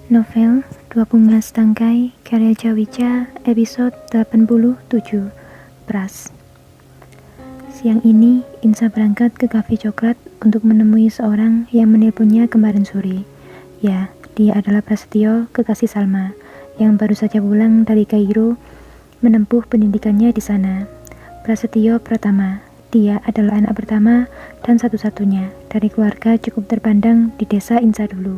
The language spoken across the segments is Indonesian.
Novel Dua Bunga Setangkai karya Jawica episode 87 Pras. Siang ini Insa berangkat ke kafe coklat untuk menemui seorang yang menelponnya kemarin sore. Ya, dia adalah Prasetyo, kekasih Salma yang baru saja pulang dari Kairo menempuh pendidikannya di sana. Prasetyo Pratama, dia adalah anak pertama dan satu-satunya dari keluarga cukup terpandang di desa Insa dulu.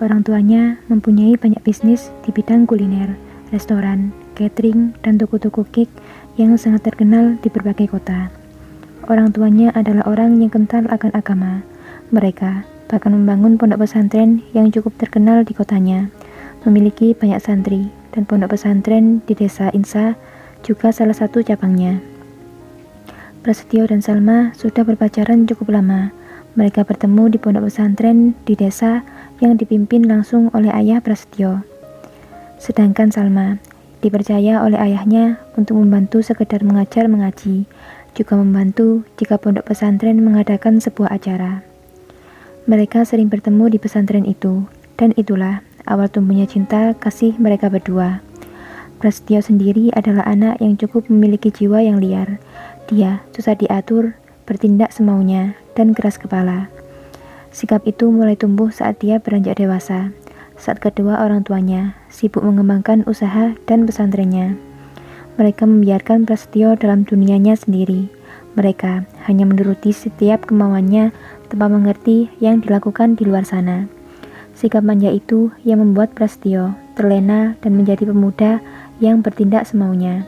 Orang tuanya mempunyai banyak bisnis di bidang kuliner, restoran, catering, dan toko-toko cake yang sangat terkenal di berbagai kota. Orang tuanya adalah orang yang kental akan agama. Mereka bahkan membangun pondok pesantren yang cukup terkenal di kotanya, memiliki banyak santri, dan pondok pesantren di desa Insa juga salah satu cabangnya. Prasetyo dan Salma sudah berpacaran cukup lama. Mereka bertemu di pondok pesantren di desa yang dipimpin langsung oleh ayah Prasetyo. Sedangkan Salma dipercaya oleh ayahnya untuk membantu sekedar mengajar mengaji, juga membantu jika pondok pesantren mengadakan sebuah acara. Mereka sering bertemu di pesantren itu, dan itulah awal tumbuhnya cinta kasih mereka berdua. Prasetyo sendiri adalah anak yang cukup memiliki jiwa yang liar. Dia susah diatur, bertindak semaunya, dan keras kepala. Sikap itu mulai tumbuh saat dia beranjak dewasa, saat kedua orang tuanya sibuk mengembangkan usaha dan pesantrennya. Mereka membiarkan Prasetyo dalam dunianya sendiri. Mereka hanya menuruti setiap kemauannya tanpa mengerti yang dilakukan di luar sana. Sikap manja itu yang membuat Prasetyo terlena dan menjadi pemuda yang bertindak semaunya.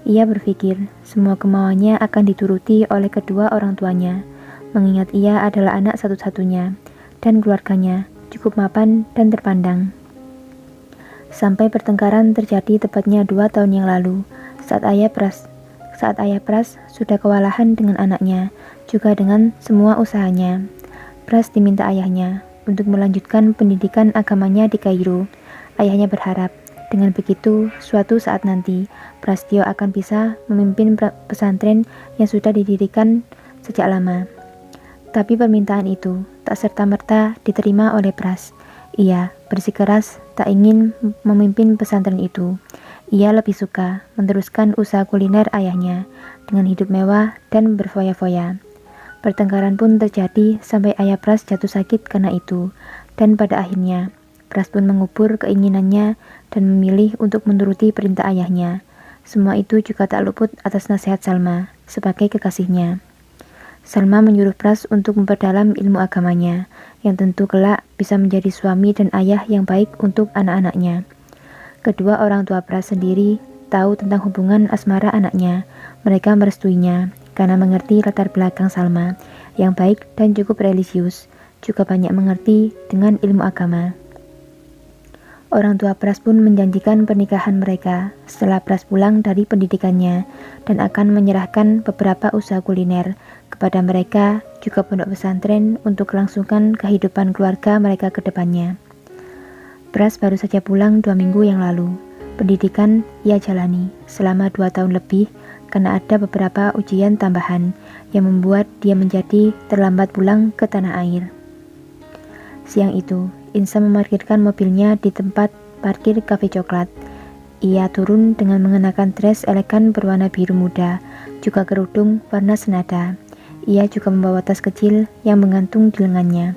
Ia berpikir semua kemauannya akan dituruti oleh kedua orang tuanya, mengingat ia adalah anak satu-satunya, dan keluarganya cukup mapan dan terpandang. Sampai pertengkaran terjadi tepatnya 2 tahun yang lalu, saat ayah Pras sudah kewalahan dengan anaknya, juga dengan semua usahanya. Pras diminta ayahnya untuk melanjutkan pendidikan agamanya di Kairo. Ayahnya berharap, dengan begitu, suatu saat nanti, Prasetyo akan bisa memimpin pesantren yang sudah didirikan sejak lama. Tapi permintaan itu tak serta-merta diterima oleh Pras. Ia bersikeras tak ingin memimpin pesantren itu. Ia lebih suka meneruskan usaha kuliner ayahnya dengan hidup mewah dan berfoya-foya. Pertengkaran pun terjadi sampai ayah Pras jatuh sakit karena itu. Dan pada akhirnya, Pras pun mengubur keinginannya dan memilih untuk menuruti perintah ayahnya. Semua itu juga tak luput atas nasihat Salma sebagai kekasihnya. Salma menyuruh Pras untuk memperdalam ilmu agamanya, yang tentu kelak bisa menjadi suami dan ayah yang baik untuk anak-anaknya. Kedua orang tua Pras sendiri tahu tentang hubungan asmara anaknya. Mereka merestuinya karena mengerti latar belakang Salma yang baik dan cukup religius, juga banyak mengerti dengan ilmu agama. Orang tua Pras pun menjanjikan pernikahan mereka setelah Pras pulang dari pendidikannya dan akan menyerahkan beberapa usaha kuliner kepada mereka, juga pondok pesantren untuk melangsungkan kehidupan keluarga mereka ke depannya. Pras baru saja pulang 2 minggu yang lalu. Pendidikan ia jalani selama 2 tahun lebih karena ada beberapa ujian tambahan yang membuat dia menjadi terlambat pulang ke tanah air. Siang itu, Insa memarkirkan mobilnya di tempat parkir kafe coklat. Ia turun dengan mengenakan dress elegan berwarna biru muda, juga kerudung warna senada. Ia juga membawa tas kecil yang menggantung di lengannya.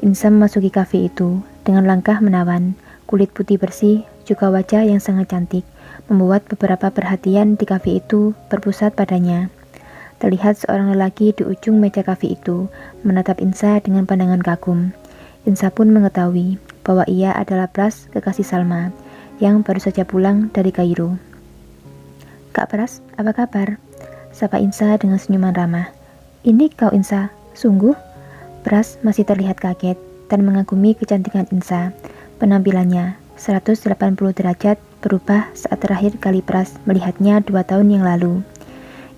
Insa memasuki kafe itu dengan langkah menawan, kulit putih bersih, juga wajah yang sangat cantik, membuat beberapa perhatian di kafe itu berpusat padanya. Terlihat seorang lelaki di ujung meja kafe itu menatap Insa dengan pandangan kagum. Insa pun mengetahui bahwa ia adalah Pras, kekasih Salma, yang baru saja pulang dari Kairo. "Kak Pras, apa kabar?" sapa Insa dengan senyuman ramah. "Ini kau Insa, sungguh?" Pras masih terlihat kaget dan mengagumi kecantikan Insa. Penampilannya 180 derajat berubah saat terakhir kali Pras melihatnya 2 tahun yang lalu.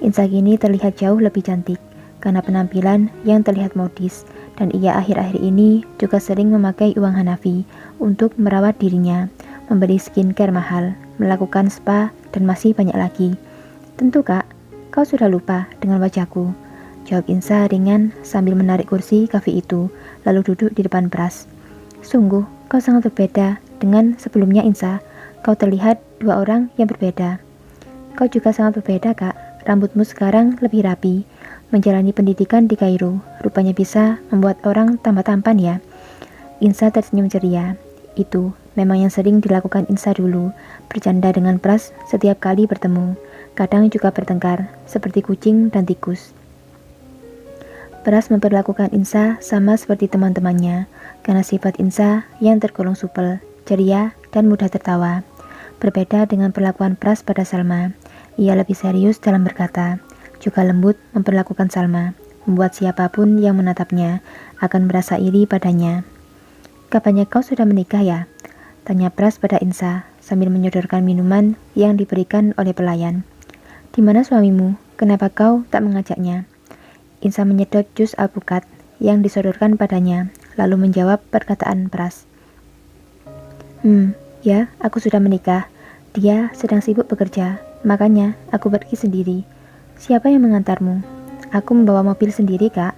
Insa kini terlihat jauh lebih cantik karena penampilan yang terlihat modis, dan ia akhir-akhir ini juga sering memakai uang Hanafi untuk merawat dirinya, membeli skincare mahal, melakukan spa, dan masih banyak lagi. "Tentu Kak, kau sudah lupa dengan wajahku," jawab Insa ringan sambil menarik kursi kafe itu, lalu duduk di depan Pras. Sungguh, kau sangat berbeda dengan sebelumnya, Insa. Kau terlihat dua orang yang berbeda. Kau juga sangat berbeda, Kak. Rambutmu sekarang lebih rapi. Menjalani pendidikan di Kairo, rupanya bisa membuat orang tambah tampan ya. Insa tersenyum ceria. Itu memang yang sering dilakukan Insa dulu, bercanda dengan Pras setiap kali bertemu. Kadang juga bertengkar, seperti kucing dan tikus. Pras memperlakukan Insa sama seperti teman-temannya, karena sifat Insa yang tergolong supel, ceria, dan mudah tertawa. Berbeda dengan perlakuan Pras pada Salma, ia lebih serius dalam berkata, juga lembut memperlakukan Salma, membuat siapapun yang menatapnya akan merasa iri padanya. Kabarnya kau sudah menikah ya? Tanya Pras pada Insa sambil menyodorkan minuman yang diberikan oleh pelayan. Di mana suamimu? Kenapa kau tak mengajaknya? Insa menyedot jus alpukat yang disodorkan padanya, lalu menjawab perkataan Pras. Ya, aku sudah menikah. Dia sedang sibuk bekerja, makanya aku pergi sendiri. Siapa yang mengantarmu? Aku membawa mobil sendiri, Kak.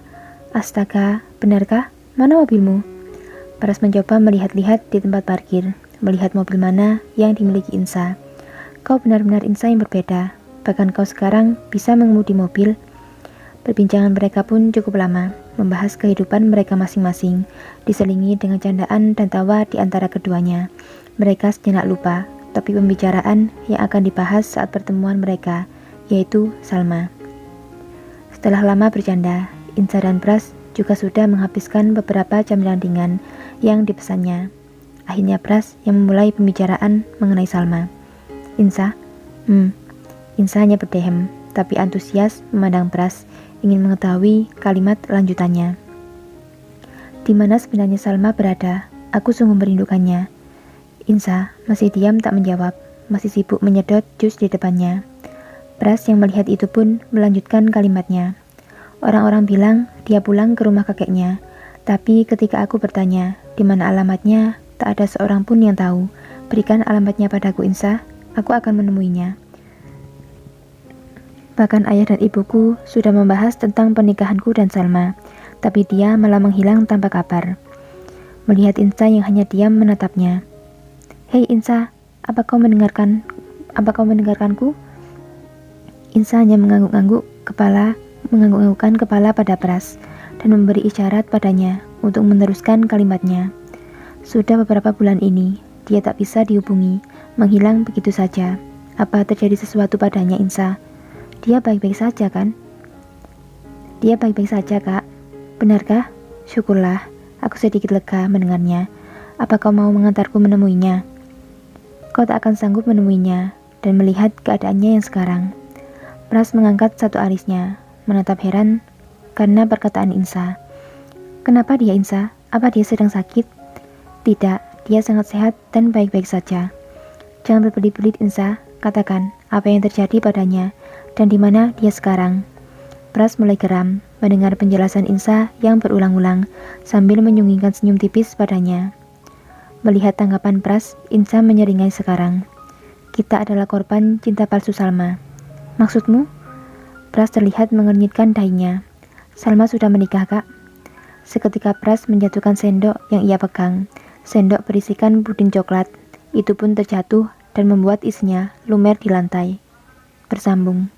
Astaga, benarkah? Mana mobilmu? Pras mencoba melihat-lihat di tempat parkir, melihat mobil mana yang dimiliki Insa. Kau benar-benar Insa yang berbeda, bahkan kau sekarang bisa mengemudi mobil. Perbincangan mereka pun cukup lama, membahas kehidupan mereka masing-masing, diselingi dengan candaan dan tawa di antara keduanya. Mereka sejenak lupa, tapi pembicaraan yang akan dibahas saat pertemuan mereka, yaitu Salma. Setelah lama bercanda, Insa dan Pras juga sudah menghabiskan beberapa jam landingan yang dipesannya. Akhirnya Pras yang memulai pembicaraan mengenai Salma. Insa? Insa hanya berdehem, tapi antusias memandang Pras, ingin mengetahui kalimat lanjutannya. Di mana sebenarnya Salma berada? Aku sungguh merindukannya. Insa masih diam tak menjawab, masih sibuk menyedot jus di depannya. Pras yang melihat itu pun melanjutkan kalimatnya. Orang-orang bilang dia pulang ke rumah kakeknya, tapi ketika aku bertanya di mana alamatnya, tak ada seorang pun yang tahu. Berikan alamatnya padaku, Insa, aku akan menemuinya. Bahkan ayah dan ibuku sudah membahas tentang pernikahanku dan Salma, tapi dia malah menghilang tanpa kabar. Melihat Insa yang hanya diam menatapnya. Hei Insa, apa kau mendengarkanku? Insa hanya mengangguk-anggukkan kepala pada Pras dan memberi isyarat padanya untuk meneruskan kalimatnya. Sudah beberapa bulan ini, dia tak bisa dihubungi, menghilang begitu saja. Apa terjadi sesuatu padanya, Insa? Dia baik-baik saja, kan? Dia baik-baik saja, Kak. Benarkah? Syukurlah, aku sedikit lega mendengarnya. Apa kau mau mengantarku menemuinya? Kau tak akan sanggup menemuinya dan melihat keadaannya yang sekarang. Pras mengangkat satu alisnya, menatap heran karena perkataan Insa. Kenapa dia, Insa? Apa dia sedang sakit? Tidak, dia sangat sehat dan baik-baik saja. Jangan berbelit-belit, Insa. Katakan apa yang terjadi padanya dan di mana dia sekarang. Pras mulai geram mendengar penjelasan Insa yang berulang-ulang sambil menyunggingkan senyum tipis padanya. Melihat tanggapan Pras, Insa menyeringai sekarang. Kita adalah korban cinta palsu Salma. Maksudmu? Pras terlihat mengernyitkan dahinya. Salma sudah menikah, Kak. Seketika Pras menjatuhkan sendok yang ia pegang. Sendok berisikan puding coklat. Itu pun terjatuh dan membuat isinya lumer di lantai. Bersambung.